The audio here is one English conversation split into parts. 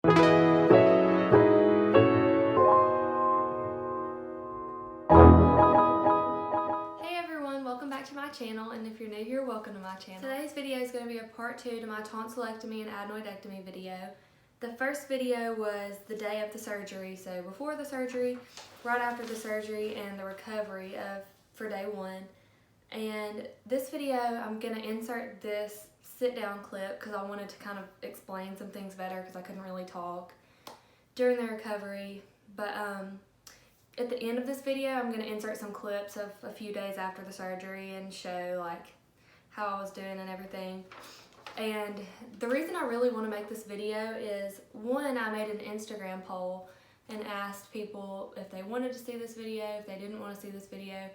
Hey everyone, welcome back to my channel, and if you're new here, welcome to my channel. Today's video is going to be a part 2 to my tonsillectomy and adenoidectomy video. The first video was the day of the surgery, so before the surgery, right after the surgery, and the recovery for day 1. And this video, I'm going to insert this sit down clip because I wanted to kind of explain some things better because I couldn't really talk during the recovery. But at the end of this video, I'm going to insert some clips of a few days after the surgery and show like how I was doing and everything. And the reason I really want to make this video is, one, I made an Instagram poll and asked people if they wanted to see this video, if they didn't want to see this video,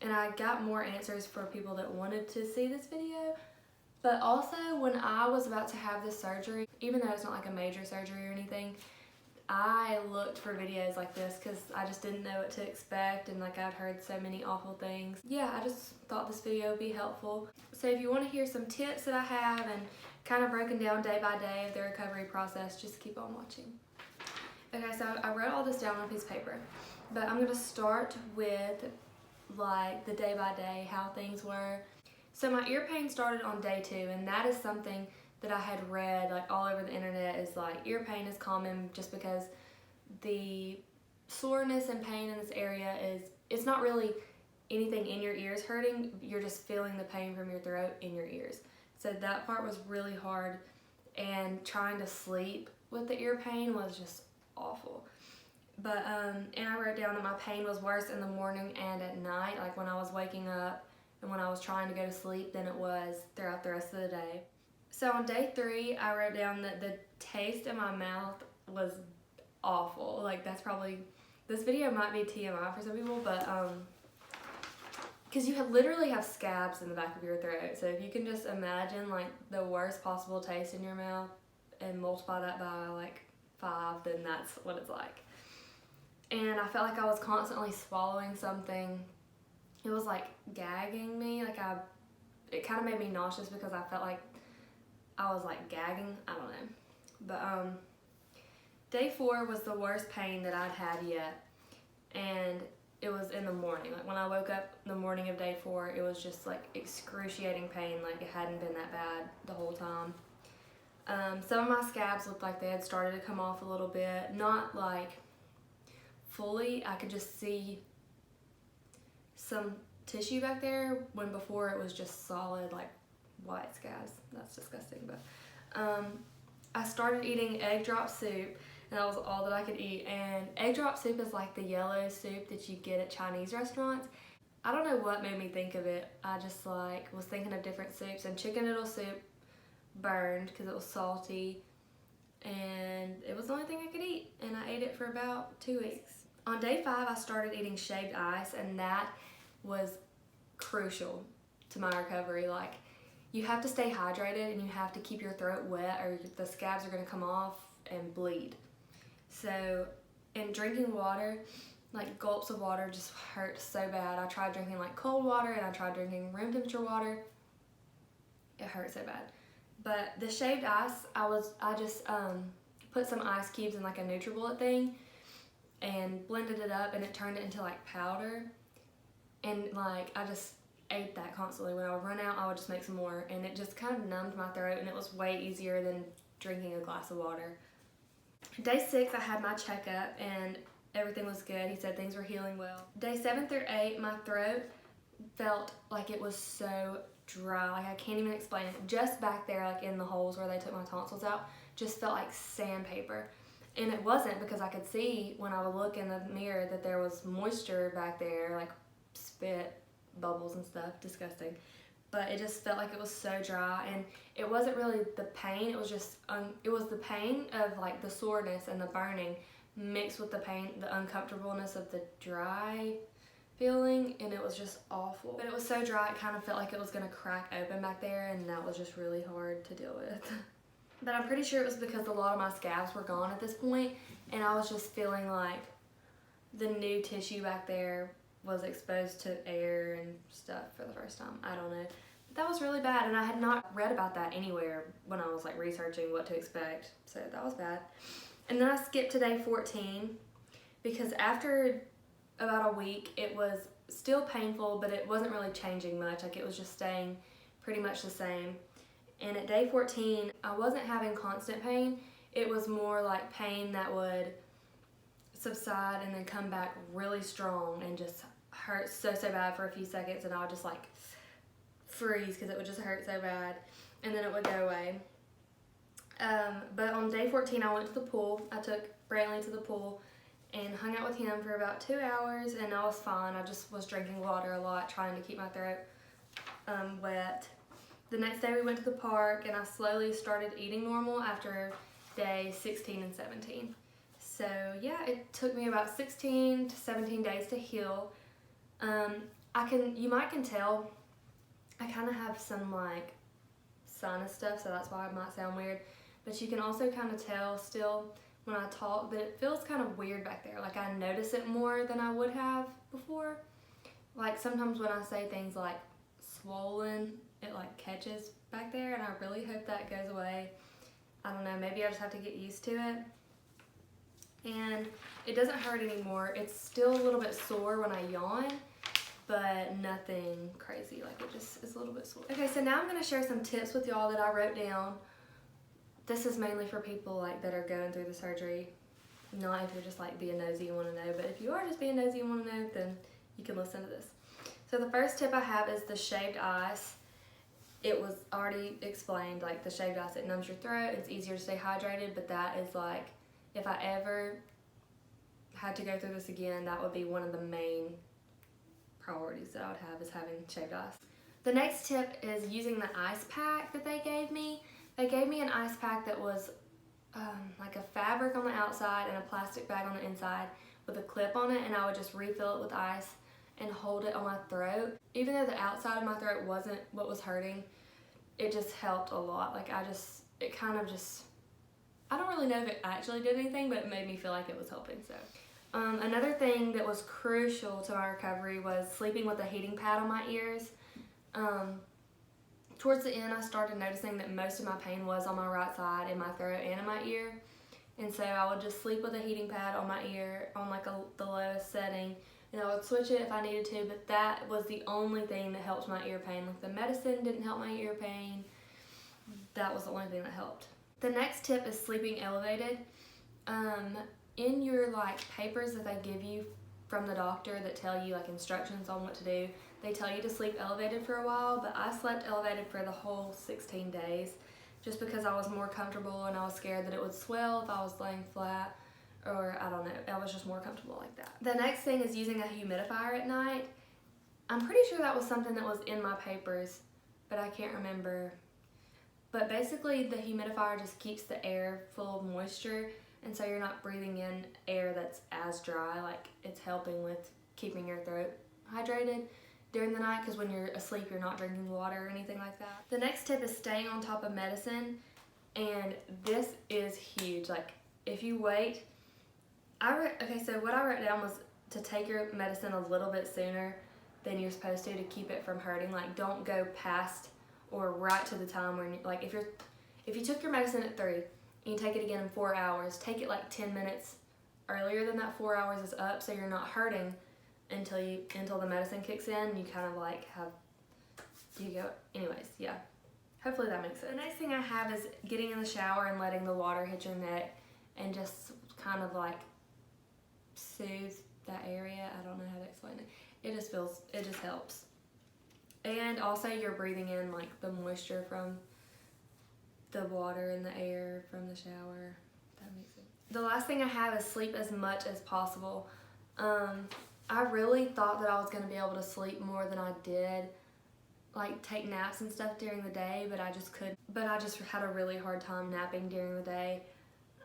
and I got more answers for people that wanted to see this video. But also, when I was about to have this surgery, even though it's not like a major surgery or anything, I looked for videos like this because I just didn't know what to expect, and like I'd heard so many awful things. Yeah, I just thought this video would be helpful. So if you want to hear some tips that I have and kind of broken down day by day of the recovery process, just keep on watching. Okay, so I wrote all this down on a piece of paper, but I'm going to start with like the day by day, how things were. So my ear pain started on day 2, and that is something that I had read like all over the internet, is like ear pain is common just because the soreness and pain in this area it's not really anything in your ears hurting, you're just feeling the pain from your throat in your ears. So that part was really hard, and trying to sleep with the ear pain was just awful. But and I wrote down that my pain was worse in the morning and at night, like when I was waking up and when I was trying to go to sleep, than it was throughout the rest of the day. So on day 3, I wrote down that the taste in my mouth was awful. Like that's probably, this video might be TMI for some people, but because you literally have scabs in the back of your throat. So if you can just imagine like the worst possible taste in your mouth and multiply that by like 5, then that's what it's like. And I felt like I was constantly swallowing something. It was like gagging me. Like it kind of made me nauseous because I felt like I was like gagging. I don't know. But day 4 was the worst pain that I'd had yet. And it was in the morning. Like when I woke up the morning of day 4, it was just like excruciating pain. Like it hadn't been that bad the whole time. Some of my scabs looked like they had started to come off a little bit. Not like fully. I could just see some tissue back there, when before it was just solid like white scabs. That's disgusting. But I started eating egg drop soup, and that was all that I could eat. And egg drop soup is like the yellow soup that you get at Chinese restaurants. I don't know what made me think of it. I just like was thinking of different soups, and chicken noodle soup burned because it was salty, and it was the only thing I could eat, and I ate it for about 2 weeks. On day 5, I started eating shaved ice, and that was crucial to my recovery. Like, you have to stay hydrated and you have to keep your throat wet, or the scabs are going to come off and bleed. So, in drinking water, like gulps of water just hurt so bad. I tried drinking like cold water, and I tried drinking room temperature water. It hurt so bad. But the shaved ice, I just put some ice cubes in like a NutriBullet thing and blended it up, and it turned it into like powder. And like I just ate that constantly. When I would run out, I would just make some more, and it just kind of numbed my throat, and it was way easier than drinking a glass of water. Day 6, I had my checkup, and everything was good. He said things were healing well. Day 7 through 8, my throat felt like it was so dry. Like I can't even explain it. Just back there, like in the holes where they took my tonsils out, just felt like sandpaper. And it wasn't, because I could see when I would look in the mirror that there was moisture back there, like spit bubbles and stuff. Disgusting. But it just felt like it was so dry, and it wasn't really the pain. It was just it was the pain of like the soreness and the burning mixed with the pain, the uncomfortableness of the dry feeling, and it was just awful. But it was so dry, it kind of felt like it was gonna crack open back there, and that was just really hard to deal with. But I'm pretty sure it was because a lot of my scabs were gone at this point, and I was just feeling like the new tissue back there was exposed to air and stuff for the first time. I don't know. But that was really bad, and I had not read about that anywhere when I was like researching what to expect, so that was bad. And then I skipped to day 14 because after about a week it was still painful, but it wasn't really changing much. Like, it was just staying pretty much the same. And at day 14 I wasn't having constant pain. It was more like pain that would subside and then come back really strong and just hurt so bad for a few seconds, and I would just like freeze because it would just hurt so bad, and then it would go away. But on day 14 I went to the pool. I took Brantley to the pool and hung out with him for about 2 hours, and I was fine. I just was drinking water a lot, trying to keep my throat wet. The next day we went to the park, and I slowly started eating normal after day 16 and 17. So yeah, it took me about 16 to 17 days to heal. You can tell I kind of have some like sinus stuff, so that's why it might sound weird. But you can also kind of tell still when I talk that it feels kind of weird back there. Like, I notice it more than I would have before. Like, sometimes when I say things like swollen, it like catches back there, and I really hope that goes away. I don't know, maybe I just have to get used to it. And it doesn't hurt anymore. It's still a little bit sore when I yawn, but nothing crazy. Like, it just is a little bit sore. Okay, so now I'm going to share some tips with y'all that I wrote down. This is mainly for people like that are going through the surgery, not if you're just like being nosy and want to know, but if you are just being nosy and want to know, then you can listen to this. So the first tip I have is the shaved ice. It was already explained, like the shaved ice, it numbs your throat, it's easier to stay hydrated, but that is like, if I ever had to go through this again, that would be one of the main priorities that I would have, is having shaved ice. The next tip is using the ice pack that they gave me. They gave me an ice pack that was like a fabric on the outside and a plastic bag on the inside with a clip on it, and I would just refill it with ice and hold it on my throat. Even though the outside of my throat wasn't what was hurting, it just helped a lot. Like, it kind of just, I don't really know if it actually did anything, but it made me feel like it was helping. So another thing that was crucial to my recovery was sleeping with a heating pad on my ears. Towards the end, I started noticing that most of my pain was on my right side, in my throat and in my ear. And so I would just sleep with a heating pad on my ear on like the lowest setting, and I would switch it if I needed to, but that was the only thing that helped my ear pain. Like, the medicine didn't help my ear pain. That was the only thing that helped. The next tip is sleeping elevated. In your like papers that they give you from the doctor that tell you like instructions on what to do, they tell you to sleep elevated for a while, but I slept elevated for the whole 16 days just because I was more comfortable, and I was scared that it would swell if I was laying flat, or I don't know, I was just more comfortable like that. The next thing is using a humidifier at night. I'm pretty sure that was something that was in my papers, but I can't remember. But basically the humidifier just keeps the air full of moisture, and so you're not breathing in air that's as dry. Like, it's helping with keeping your throat hydrated during the night, because when you're asleep you're not drinking water or anything like that. The next tip is staying on top of medicine, and this is huge. Like, if you wait, so what I wrote down was to take your medicine a little bit sooner than you're supposed to keep it from hurting. Like, don't go past or right to the time when, like, if you took your medicine at 3 and you take it again in 4 hours, take it like 10 minutes earlier than that 4 hours is up, so you're not hurting until the medicine kicks in. You kind of like anyways, yeah. Hopefully that makes sense. The next thing I have is getting in the shower and letting the water hit your neck and just kind of like soothe that area. I don't know how to explain it. It just helps. And also you're breathing in like the moisture from the water and the air from the shower. That makes sense. The last thing I have is sleep as much as possible. I really thought that I was going to be able to sleep more than I did, like take naps and stuff during the day, but I just couldn't. But I just had a really hard time napping during the day,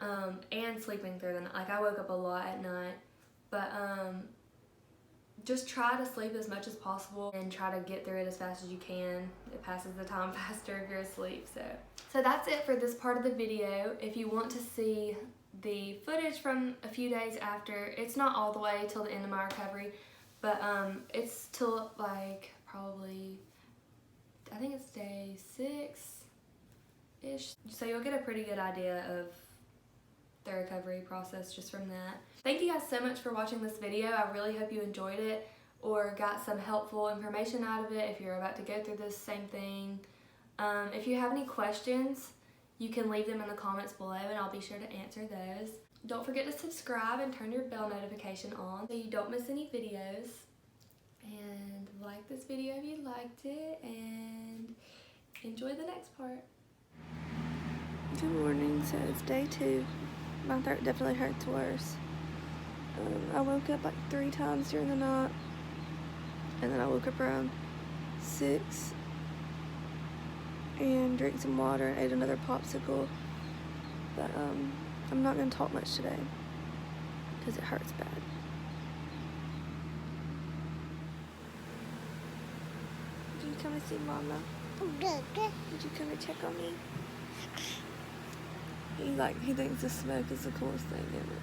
and sleeping through the night. Like, I woke up a lot at night, but just try to sleep as much as possible and try to get through it as fast as you can. It passes the time faster if you're asleep. So that's it for this part of the video. If you want to see the footage from a few days after, it's not all the way till the end of my recovery, but it's till like probably, I think it's day 6-ish. So you'll get a pretty good idea of the recovery process just from that. Thank you guys so much for watching this video. I really hope you enjoyed it or got some helpful information out of it if you're about to go through this same thing. If you have any questions, you can leave them in the comments below and I'll be sure to answer those. Don't forget to subscribe and turn your bell notification on so you don't miss any videos. And like this video if you liked it, and enjoy the next part. Good morning. So it's day 2. My throat definitely hurts worse. I woke up like 3 times during the night, and then I woke up around 6 and drank some water and ate another popsicle. But I'm not gonna talk much today because it hurts bad. Did you come to see Mama? Did you come to check on me? He thinks the smoke is the coolest thing ever.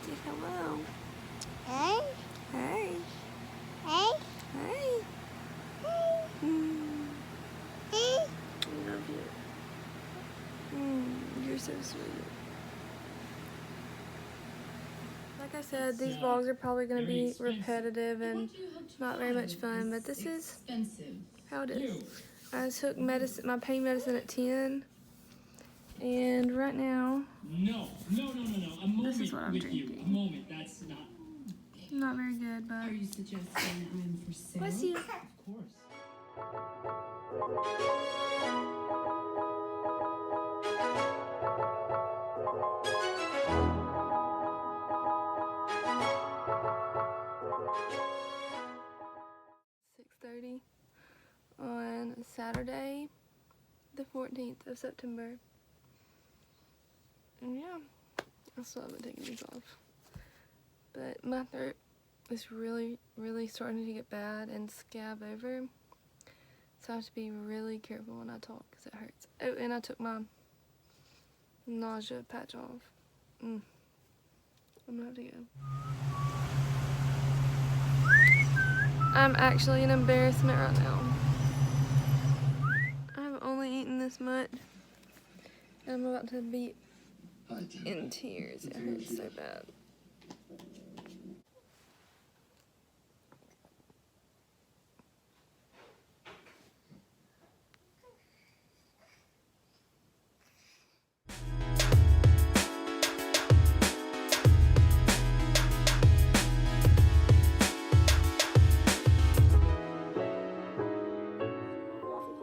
Say hello. Hey. Hey. Hey. Hey. Hey. I love you. You're so sweet. Like I said, these vlogs are probably going to be repetitive and not very much fun, but this is how it is. I took my pain medicine at 10, and right now, this is what I'm drinking. A moment, that's Not very good, but... Are you suggesting I'm for sale? Bless you. Of course. On Saturday, the 14th of September. And yeah, I still haven't taken these off. But my throat is really starting to get bad and scab over. So I have to be really careful when I talk because it hurts. Oh, and I took my nausea patch off. I'm gonna have to go. I'm actually an embarrassment right now. I've only eaten this much, and I'm about to be in tears. It hurts so bad.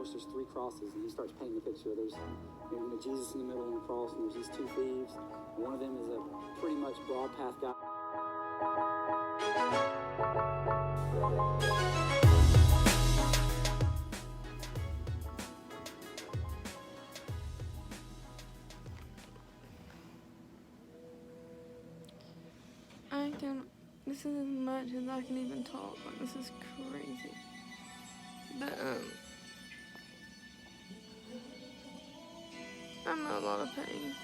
There's 3 crosses, and he starts painting the picture. There's Jesus in the middle and the cross, and there's these 2 thieves. And one of them is a pretty much broad path guy. This is as much as I can even talk. Like, this is crazy. But, I'm in a lot of pain.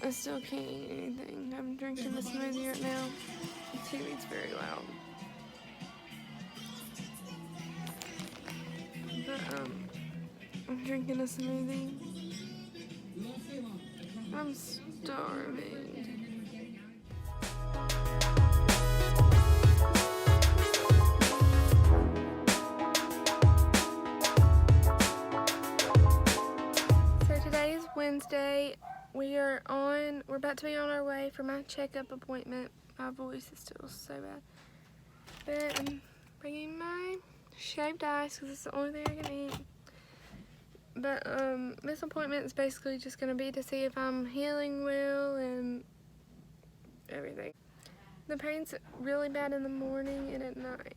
I still can't eat anything. I'm drinking the smoothie right now. The TV's very loud. But, I'm drinking a smoothie. I'm starving. Wednesday, we're about to be on our way for my checkup appointment. My voice is still so bad. But I'm bringing my shaved ice because it's the only thing I can eat. But this appointment is basically just going to be to see if I'm healing well and everything. The pain's really bad in the morning and at night.